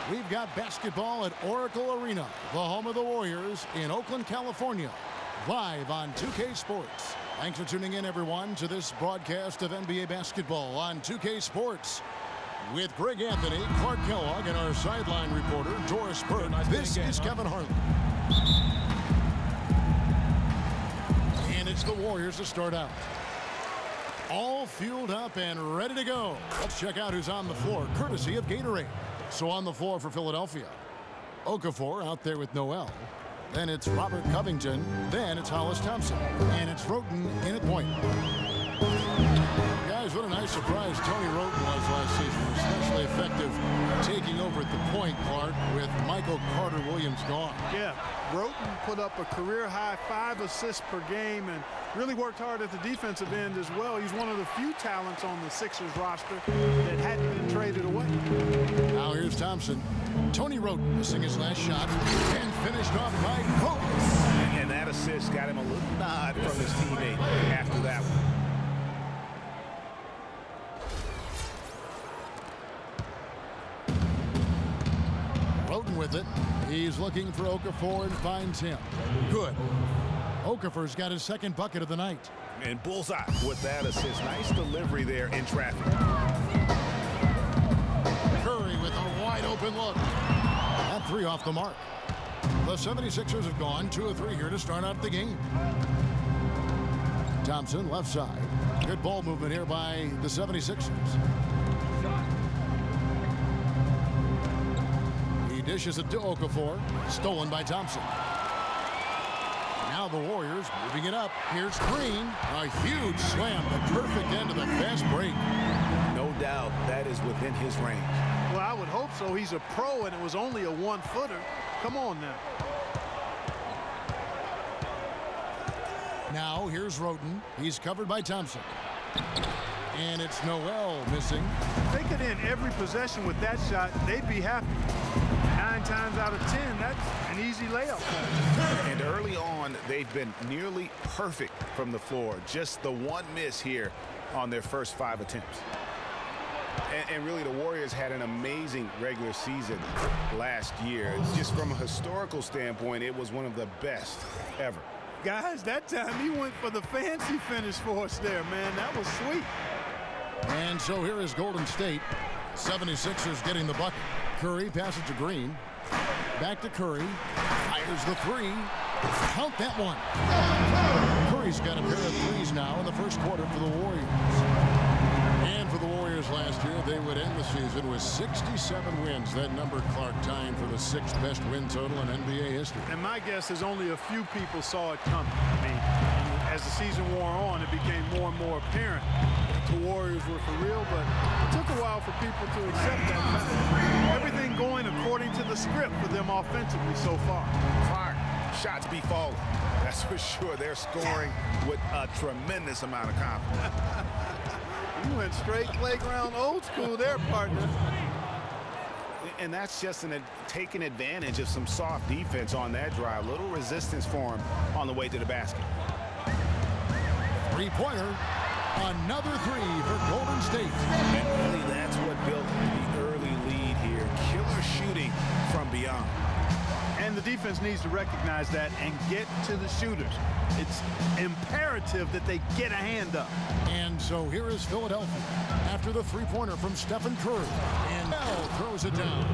We've got basketball at Oracle Arena, the home of the Warriors in Oakland, California, live on 2K Sports. Thanks for tuning in, everyone, to this broadcast of NBA basketball on 2K Sports. With Greg Anthony, Clark Kellogg, and our sideline reporter, Doris Burke, this is Kevin Harlan. And it's the Warriors to start out. All fueled up and ready to go. Let's check out who's on the floor, courtesy of Gatorade. So on the floor for Philadelphia, Okafor out there with Noel. Then it's Robert Covington. Then it's Hollis Thompson. And it's Roten in at point. Guys, what a nice surprise Tony Roten was last season. Especially effective taking over at the point, Clark, with Michael Carter-Williams gone. Yeah, Roten put up a career-high 5 assists per game and really worked hard at the defensive end as well. He's one of the few talents on the Sixers roster that hadn't been traded away. Now here's Thompson. Tony Roten missing his last shot and finished off by Kobe. And that assist got him a little nod from his teammate after that one. Roten with it. He's looking for Okafor and finds him. Good. Okafor's got his second bucket of the night. And bullseye with that assist. Nice delivery there in traffic. Curry with a wide open look. That three off the mark. The 76ers have gone 2 of 3 here to start out the game. Thompson left side. Good ball movement here by the 76ers. He dishes it to Okafor. Stolen by Thompson. Now the Warriors moving it up. Here's Green. A huge slam. The perfect end to the fast break. No doubt that is within his range. Well, I would hope so. He's a pro, and it was only a 1-footer. Come on now. Now here's Roten. He's covered by Thompson. And it's Noel missing. If they could end every possession with that shot, they'd be happy. 9 times out of 10, that's an easy layup. And early on, they've been nearly perfect from the floor. Just the one miss here on their first 5 attempts. And really, the Warriors had an amazing regular season last year. Just from a historical standpoint, it was one of the best ever. Guys, that time he went for the fancy finish for us there, man. That was sweet. And so here is Golden State. 76ers getting the bucket. Curry passes to Green. Back to Curry. Fires the three. Count that one. Curry's got a pair of threes now in the first quarter for the Warriors. And for the Warriors last year, they would end the season with 67 wins. That number, Clark, tying for the 6th best win total in NBA history. And my guess is only a few people saw it coming. I mean, as the season wore on, it became more and more apparent that the Warriors were for real, but it took a while for people to accept that fact. Everything going according to the script for them offensively so far. Clark, shots be falling. That's for sure. They're scoring with a tremendous amount of confidence. You went straight playground old school there, partner. And that's just taking advantage of some soft defense on that drive. Little resistance for him on the way to the basket. Three-pointer. Another three for Golden State. And really, that's what built the early lead here. Killer shooting from beyond. And the defense needs to recognize that and get to the shooters. It's imperative that they get a hand up. And so here is Philadelphia after the three-pointer from Stephen Curry. And Bell throws it down.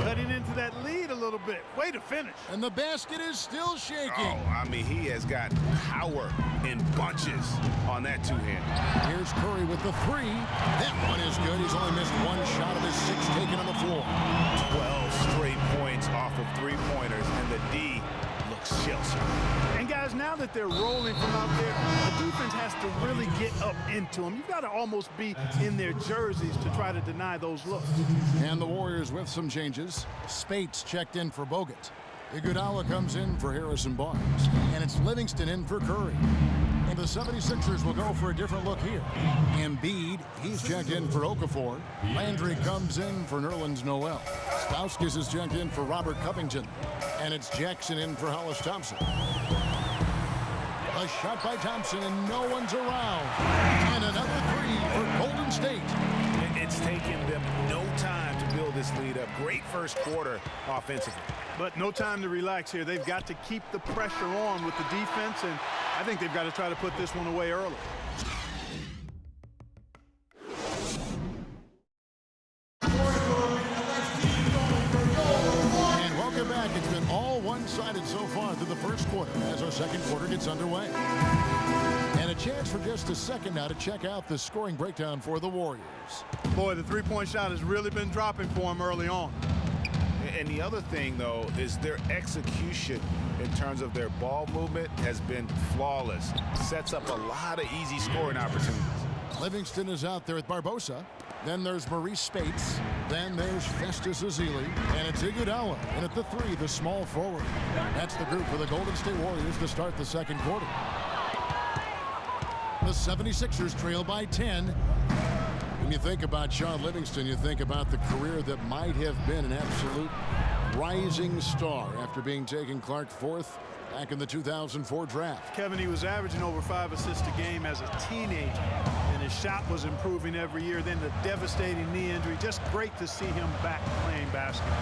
Cutting into that lead a little bit. Way to finish. And the basket is still shaking. Oh, I mean, he has got power in bunches on that two-hand. Here's Curry with the three. That one is good. He's only missed 1 shot of his 6 taken on the floor. 12 straight points off of three-pointers, and the D looks shell-shocked. And guys, now that they're rolling from out there, the defense has to really get up into them. You've got to almost be in their jerseys to try to deny those looks. And the Warriors with some changes. Spates checked in for Bogut. Iguodala comes in for Harrison Barnes. And it's Livingston in for Curry. And the 76ers will go for a different look here. Embiid, he's checked in for Okafor. Landry comes in for Nerlens Noel. Stauskas is checked in for Robert Covington. And it's Jackson in for Hollis Thompson. A shot by Thompson, and no one's around. And another three for Golden State. It's taken them no time to build this lead up, great first quarter offensively. But no time to relax here. They've got to keep the pressure on with the defense, and I think they've got to try to put this one away early. And welcome back. It's been all one-sided so far through the first quarter as our second quarter gets underway. And a chance for just a second now to check out the scoring breakdown for the Warriors. Boy, the three-point shot has really been dropping for them early on. And the other thing, though, is their execution in terms of their ball movement has been flawless. Sets up a lot of easy scoring opportunities. Livingston is out there with Barbosa. Then there's Maurice Spates. Then there's Festus Ezeli. And it's Iguodala. And at the three, the small forward. That's the group for the Golden State Warriors to start the second quarter. The 76ers trail by 10. When you think about Sean Livingston, you think about the career that might have been an absolute rising star after being taken Clark fourth back in the 2004 draft. Kevin, he was averaging over 5 assists a game as a teenager, and his shot was improving every year. Then the devastating knee injury. Just great to see him back playing basketball.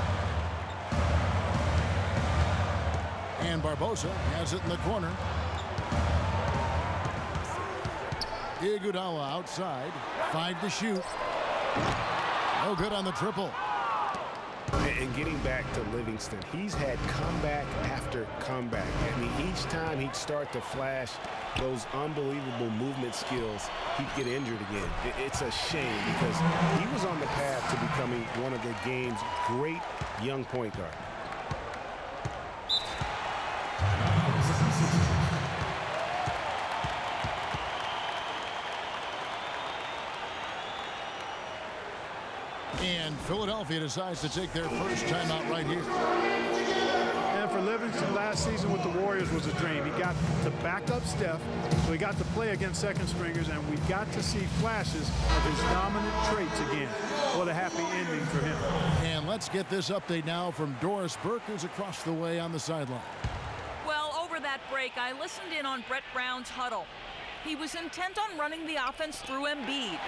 And Barbosa has it in the corner. Iguodala outside. 5 to shoot. No good on the triple. And getting back to Livingston, he's had comeback after comeback. I mean, each time he'd start to flash those unbelievable movement skills, he'd get injured again. It's a shame because he was on the path to becoming one of the game's great young point guards. And Philadelphia decides to take their first timeout right here. And for Livingston, last season with the Warriors was a dream. He got to back up Steph, so he got to play against second stringers, and we got to see flashes of his dominant traits again. What a happy ending for him. And let's get this update now from Doris Burke, who's across the way on the sideline. Well, over that break, I listened in on Brett Brown's huddle. He was intent on running the offense through Embiid.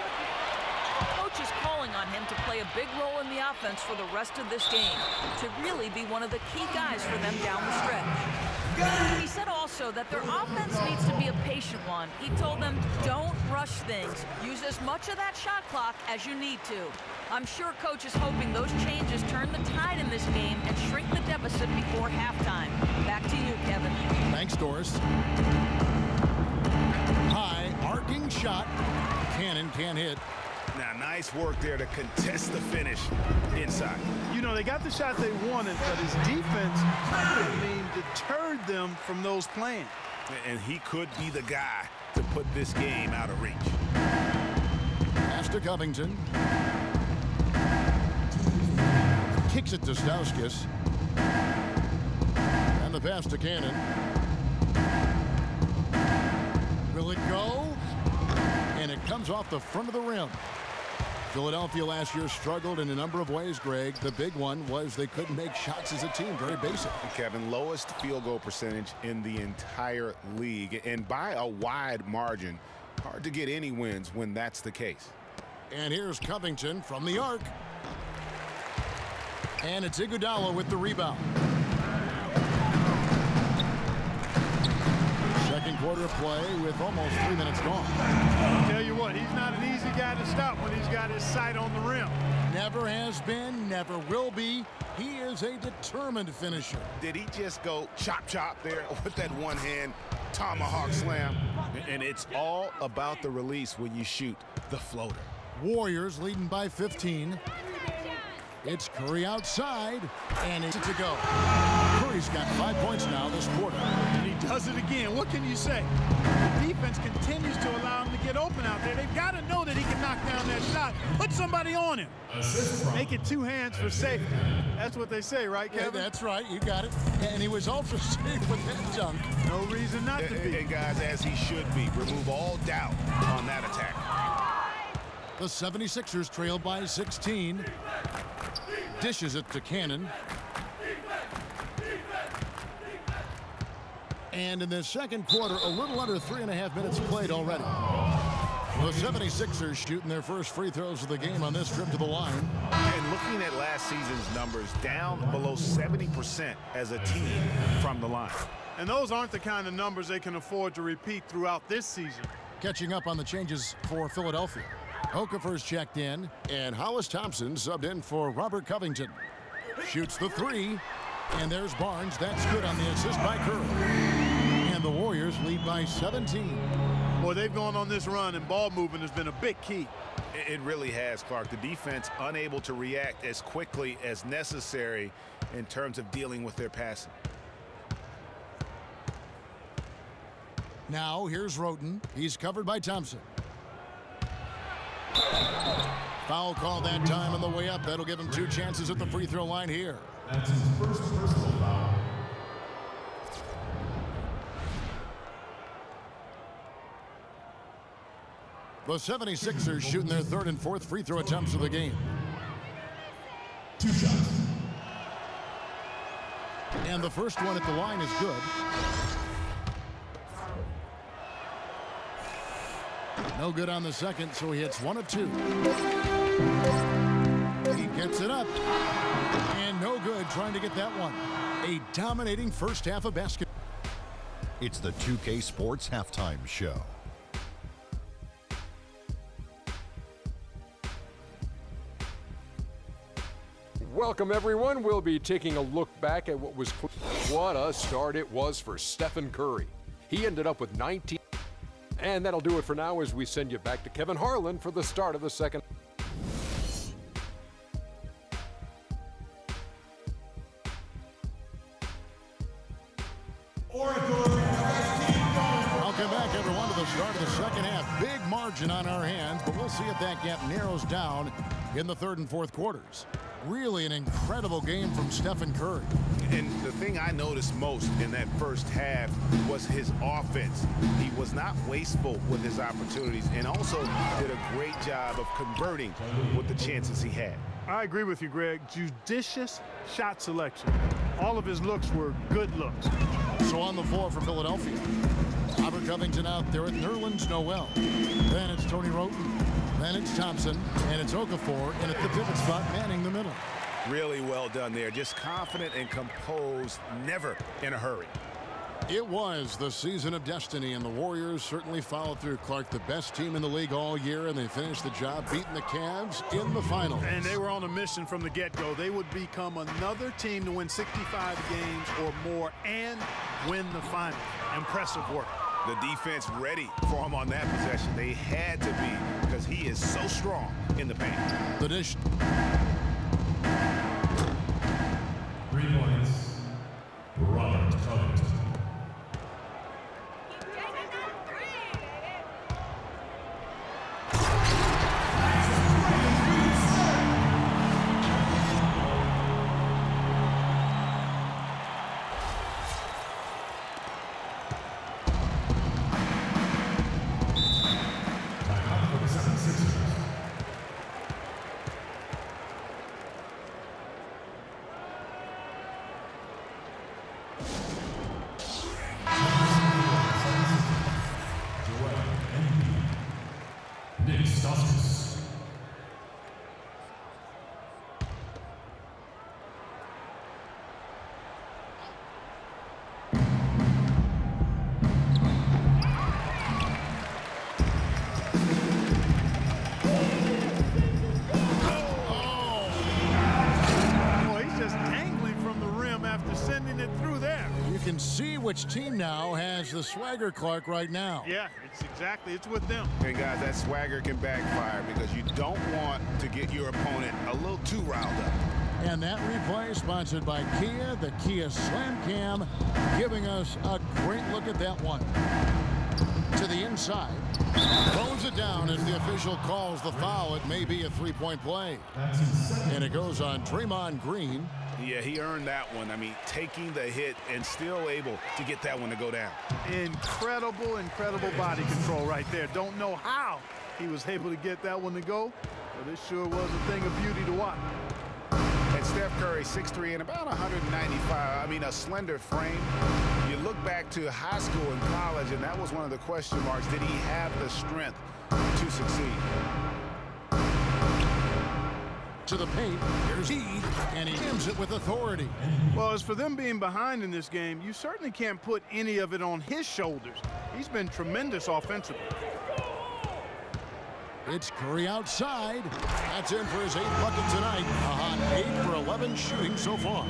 Coach is calling on him to play a big role in the offense for the rest of this game, to really be one of the key guys for them down the stretch. He said also that their offense needs to be a patient one. He told them, don't rush things. Use as much of that shot clock as you need to. I'm sure Coach is hoping those changes turn the tide in this game and shrink the deficit before halftime. Back to you, Kevin. Thanks, Doris. High, arcing shot. Cannon can't hit. Now, nice work there to contest the finish inside. You know, they got the shot they wanted, but his defense, deterred them from those plans. And he could be the guy to put this game out of reach. Pass to Covington. Kicks it to Stauskas. And the pass to Cannon. Will it go? And it comes off the front of the rim. Philadelphia last year struggled in a number of ways, Greg. The big one was they couldn't make shots as a team. Very basic. Kevin, lowest field goal percentage in the entire league. And by a wide margin. Hard to get any wins when that's the case. And here's Covington from the arc. And it's Iguodala with the rebound. Second quarter of play with almost 3 minutes gone. I'll tell you what, he's not an easy guy to stop when he's got his sight on the rim. Never has been, never will be. He is a determined finisher. Did he just go chop there with that one hand tomahawk slam? And it's all about the release when you shoot the floater. Warriors leading by 15. It's Curry outside, and it's to go. Curry's got 5 points now this quarter. And he does it again. What can you say? The defense continues to allow him to get open out there. They've got to know that he can knock down that shot. Put somebody on him. Make it 2 hands for safety. That's what they say, right, Kevin? Yeah, that's right. You got it. And he was ultra safe with that dunk. No reason not to be. And guys, as he should be, remove all doubt on that attack. The 76ers trail by 16. Dishes it to Cannon. And in the second quarter, a little under 3.5 minutes played already. The 76ers shooting their first free throws of the game on this trip to the line. And looking at last season's numbers, down below 70% as a team from the line. And those aren't the kind of numbers they can afford to repeat throughout this season. Catching up on the changes for Philadelphia. Okafor's checked in, and Hollis Thompson subbed in for Robert Covington. Shoots the three, and there's Barnes. That's good on the assist by Curry. And the Warriors lead by 17. Boy, they've gone on this run, and ball movement has been a big key. It really has, Clark. The defense unable to react as quickly as necessary in terms of dealing with their passing. Now here's Roten. He's covered by Thompson. Foul call that time on the way up. That'll give him 2 chances at the free throw line here. That's his first personal foul. The 76ers shooting their 3rd and 4th free throw attempts of the game. 2 shots. And the first one at the line is good. No good on the second, so he hits 1 of 2. He gets it up. And no good trying to get that one. A dominating first half of basketball. It's the 2K Sports Halftime Show. Welcome, everyone. We'll be taking a look back at what a start it was for Stephen Curry. He ended up with 19. And that'll do it for now as we send you back to Kevin Harlan for the start of the second. Welcome back, everyone, to the start of the second half. Big margin on our hands, but we'll see if that gap narrows down in the 3rd and 4th quarters. Really an incredible game from Stephen Curry. And the thing I noticed most in that first half was his offense. He was not wasteful with his opportunities and also did a great job of converting with the chances he had. I agree with you, Greg. Judicious shot selection. All of his looks were good looks. So on the floor for Philadelphia, Robert Covington out there with Nerlens Noel. Then it's Tony Roten. Then it's Thompson, and it's Okafor, and at the pivot spot, manning the middle. Really well done there. Just confident and composed, never in a hurry. It was the season of destiny, and the Warriors certainly followed through. Clark, the best team in the league all year, and they finished the job beating the Cavs in the finals. And they were on a mission from the get-go. They would become another team to win 65 games or more and win the final. Impressive work. The defense ready for him on that possession. They had to be because he is so strong in the paint. The dish. 3 points. Robert Covington. See which team now has the swagger, Clark, right now. Yeah, it's with them. And guys, that swagger can backfire because you don't want to get your opponent a little too riled up. And that replay sponsored by Kia, the Kia Slam Cam, giving us a great look at that one. To the inside. Throws it down as the official calls the foul. It may be a 3-point play. And it goes on Draymond Green. Yeah, he earned that one. I mean, taking the hit and still able to get that one to go down. Incredible body control right there. Don't know how he was able to get that one to go, but it sure was a thing of beauty to watch. And Steph Curry, 6'3" and about 195. I mean, a slender frame. You look back to high school and college, and that was one of the question marks. Did he have the strength to succeed. To the paint. Here's Heath, and he aims it with authority. Well, as for them being behind in this game, you certainly can't put any of it on his shoulders. He's been tremendous offensively. It's Curry outside. That's in for his 8th bucket tonight. A hot 8 for 11 shooting so far.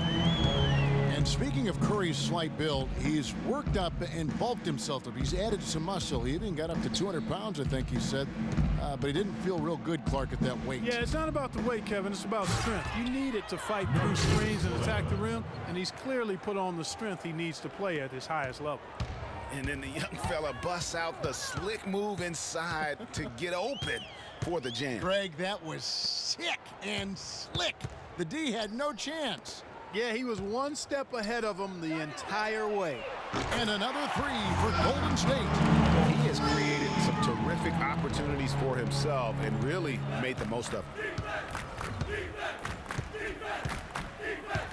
And speaking of Curry's slight build, he's worked up and bulked himself up. He's added some muscle. He even got up to 200 pounds, I think he said. But he didn't feel real good, Clark, at that weight. Yeah, it's not about the weight, Kevin. It's about strength. You need it to fight through screens and attack the rim, and he's clearly put on the strength he needs to play at his highest level. And then the young fella busts out the slick move inside to get open for the jam. Greg, that was sick and slick. The D had no chance. Yeah, he was one step ahead of him the entire way. And another 3 for Golden State. He has created some terrific opportunities for himself and really made the most of them.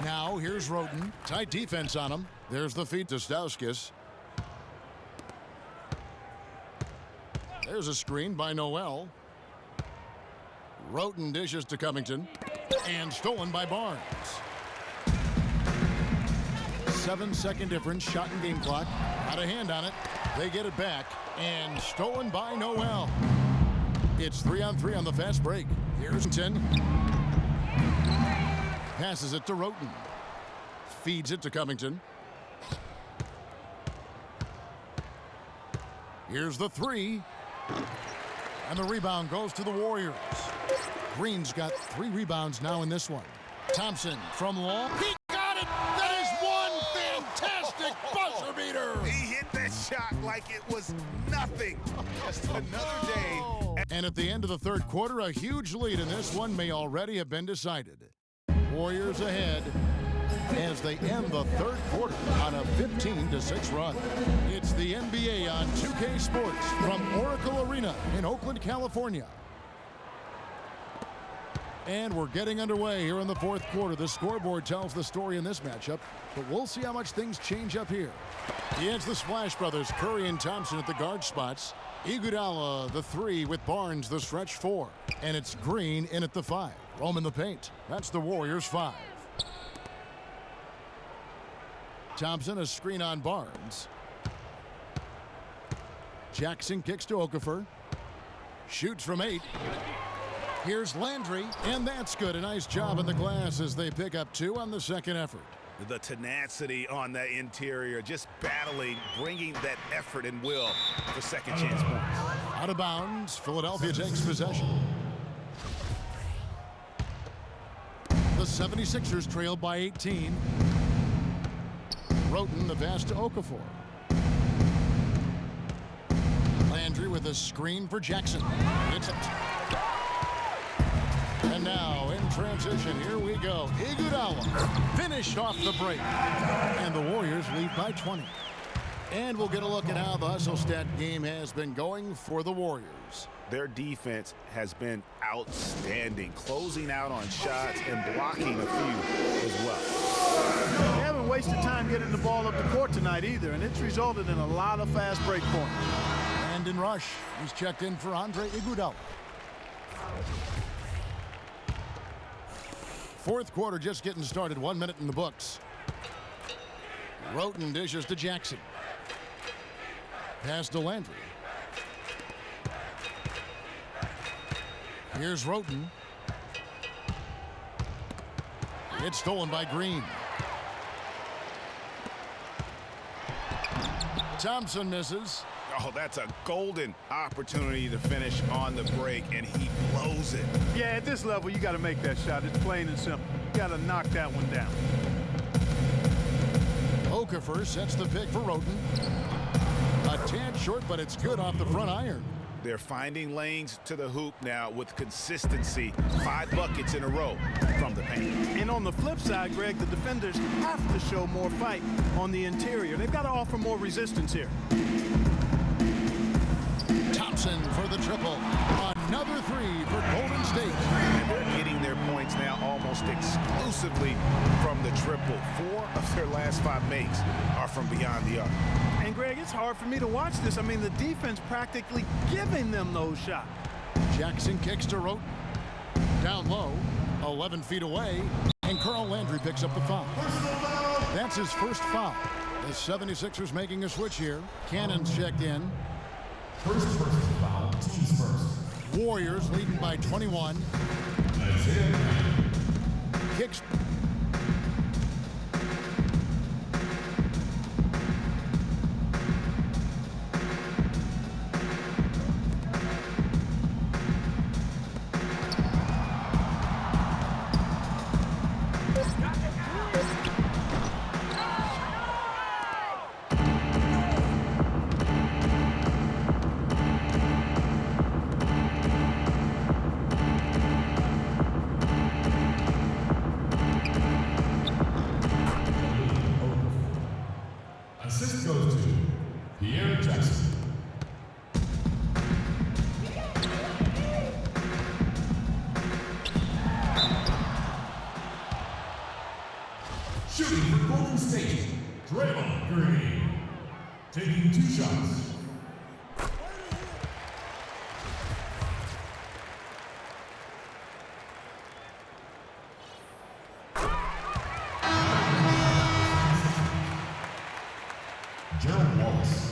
Now here's Roten. Tight defense on him. There's the feed to Stauskas. There's a screen by Noel. Roten dishes to Covington. And stolen by Barnes. 7-second difference. Shot and game clock. Got a hand on it. They get it back. And stolen by Noel. It's 3-on-3 on the fast break. Here's 10. Passes it to Roten. Feeds it to Covington. Here's the 3. And the rebound goes to the Warriors. Green's got 3 rebounds now in this one. Thompson from long. He got it! That is one fantastic buzzer beater! He hit that shot like it was nothing. Just another day. And at the end of the third quarter, a huge lead in this one may already have been decided. Warriors ahead as they end the third quarter on a 15-6 run. It's the NBA on 2K Sports from Oracle Arena in Oakland, California. And we're getting underway here in the fourth quarter. The scoreboard tells the story in this matchup, but we'll see how much things change up here. It's the Splash Brothers, Curry and Thompson at the guard spots. Iguodala, the 3, with Barnes, the stretch 4. And it's Green in at the 5. Rome in the paint. That's the Warriors' 5. Thompson, a screen on Barnes. Jackson kicks to Okafor. Shoots from 8. Here's Landry, and that's good. A nice job in the glass as they pick up 2 on the second effort. The tenacity on that interior, just battling, bringing that effort and will for second chance points. Out of bounds, Philadelphia takes possession. The 76ers trail by 18. Roten, the pass to Okafor. Landry with a screen for Jackson. It's it. And now in transition, here we go. Iguodala finished off the break. And the Warriors lead by 20. And we'll get a look at how the hustle stat game has been going for the Warriors. Their defense has been outstanding, closing out on shots and blocking a few as well. They haven't wasted time getting the ball up the court tonight either, and it's resulted in a lot of fast break points. And in rush, he's checked in for Andre Iguodala. Fourth quarter just getting started. 1 minute in the books. Roten dishes to Jackson. Pass to Landry. Here's Roten. It's stolen by Green. Thompson misses. Oh, that's a golden opportunity to finish on the break, and he blows it. Yeah, at this level, you got to make that shot. It's plain and simple. You got to knock that one down. Okafor sets the pick for Roten. A tad short, but it's good off the front iron. They're finding lanes to the hoop now with consistency. 5 buckets in a row from the paint. And on the flip side, Greg, the defenders have to show more fight on the interior. They've got to offer more resistance here. Thompson for the triple. Another 3 for Golden State. And they're getting their points now almost exclusively from the triple. 4 of their last 5 makes are from beyond the arc. And Greg, it's hard for me to watch this. I mean, the defense practically giving them those shots. Jackson kicks to Roten. Down low, 11 feet away, and Carl Landry picks up the foul. That's his first foul. The 76ers making a switch here. Cannon's checked in. First personal foul, team's first. Warriors leading by 21. Kicks. Assist goes to Pierre Jackson. Shooting for Golden State, Draymond Green. Taking 2 shots. Gerald Wallace.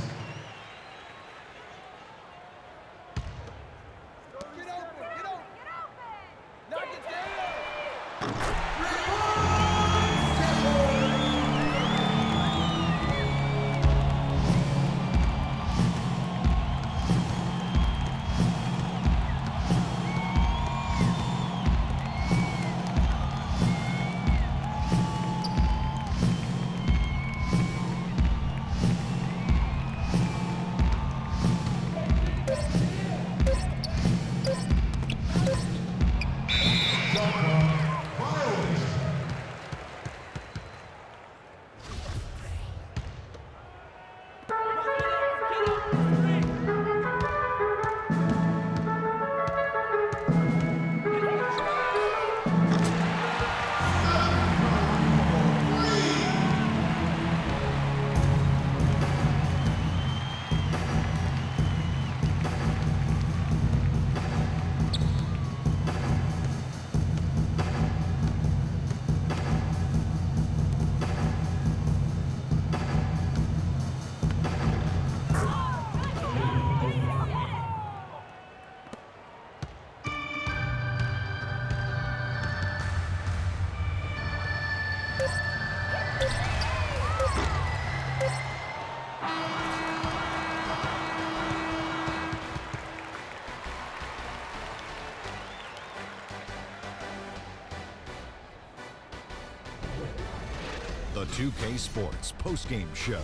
The 2K Sports Postgame Show.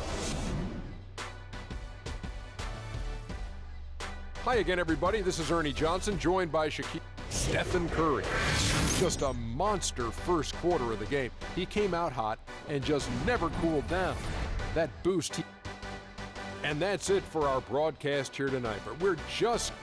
Hi again, everybody. This is Ernie Johnson, joined by Stephen Curry. Just a monster first quarter of the game. He came out hot and just never cooled down. That boost. And that's it for our broadcast here tonight. But we're just